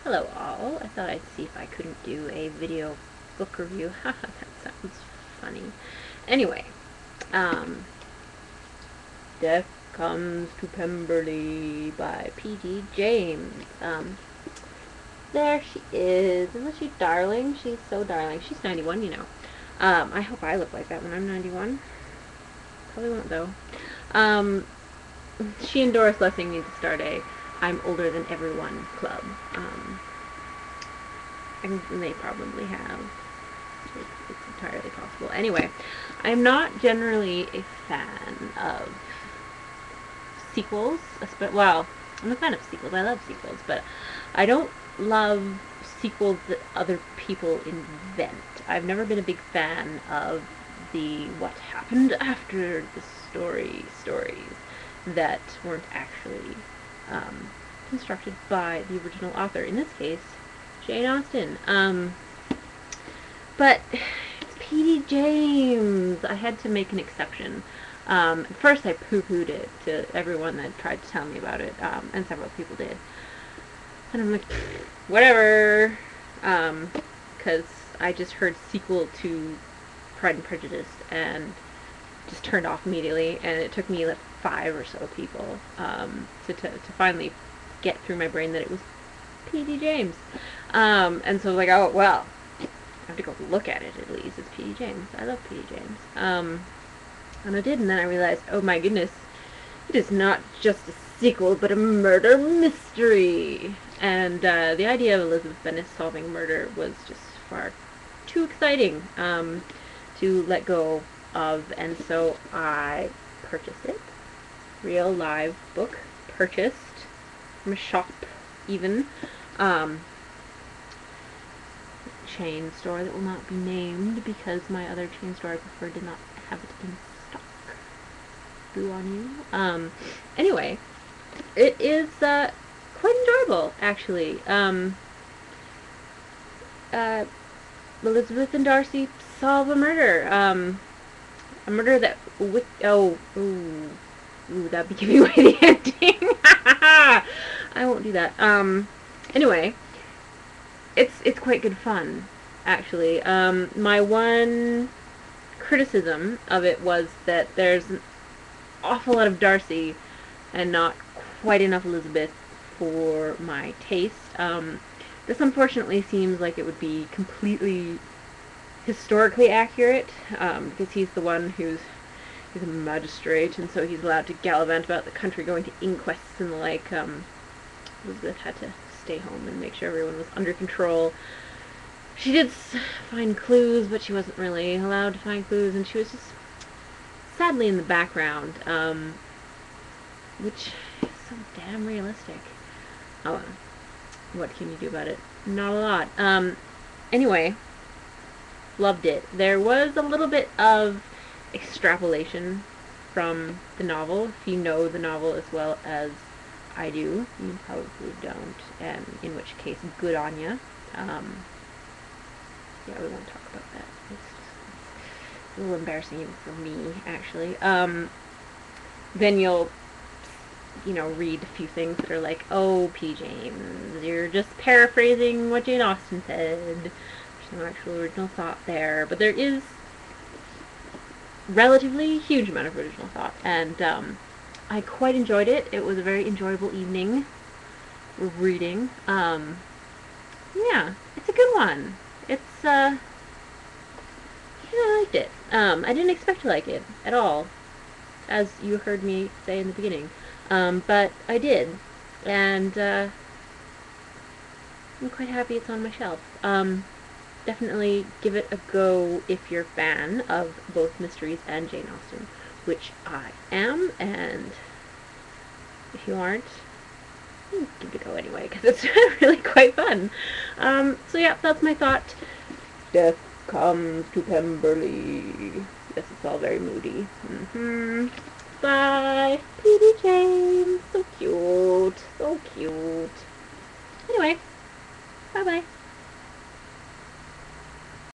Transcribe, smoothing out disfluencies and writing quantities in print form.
Hello all. I thought I'd see if I couldn't do a video book review. Haha, that sounds funny. Anyway, Death Comes to Pemberley by P.D. James. There she is. Isn't she darling? She's so darling. She's 91, you know. I hope I look like that when I'm 91. Probably won't, though. She endorsed letting me to start a I'm older than everyone club. And they probably have. It's entirely possible. Anyway, I'm not generally a fan of sequels. Well, I'm a fan of sequels. I love sequels, but I don't love sequels that other people invent. I've never been a big fan of the what happened after the stories that weren't actually constructed by the original author. In this case, Jane Austen. But it's P.D. James. I had to make an exception. At first I poo-pooed it to everyone that tried to tell me about it, and several people did. And I'm like, whatever, because I just heard sequel to Pride and Prejudice and just turned off immediately, and it took me like 5 or so people to finally get through my brain that it was P.D. James. And so I was like, oh, well, I have to go look at it at least. It's P.D. James. I love P.D. James. And I did, and then I realized, oh my goodness, it is not just a sequel, but a murder mystery. And the idea of Elizabeth Bennet solving murder was just far too exciting to let go of, and so I purchased it. Real live book, purchased from a shop, even. Chain store that will not be named because my other chain store I prefer did not have it in stock. Boo on you. Anyway, it is quite enjoyable, actually. Elizabeth and Darcy solve a murder. A murder that that'd be giving away the ending. I won't do that. Anyway, it's quite good fun, actually. My one criticism of it was that there's an awful lot of Darcy and not quite enough Elizabeth for my taste. This unfortunately seems like it would be completely historically accurate, because he's the one he's a magistrate, and so he's allowed to gallivant about the country going to inquests and the like. Elizabeth had to stay home and make sure everyone was under control. She did find clues, but she wasn't really allowed to find clues, and she was just sadly in the background, which is so damn realistic. Oh well. What can you do about it? Not a lot. Anyway, loved it. There was a little bit of extrapolation from the novel. If you know the novel as well as I do, you probably don't, and in which case, good on ya. Yeah, we won't talk about that. It's a little embarrassing even for me, actually. Then you'll read a few things that are like, oh, P. James, you're just paraphrasing what Jane Austen said. There's no actual original thought there, but there is relatively huge amount of original thought, and I quite enjoyed it. It was a very enjoyable evening reading. Yeah, it's a good one. It's I liked it. I didn't expect to like it at all, as you heard me say in the beginning. But I did, and I'm quite happy it's on my shelf. Definitely give it a go if you're a fan of both mysteries and Jane Austen, which I am, and if you aren't, give it a go anyway, because it's really quite fun. So yeah, that's my thought. Death Comes to Pemberley. Yes, it's all very moody. Bye, P.D. James. So cute. So cute. Anyway, bye-bye.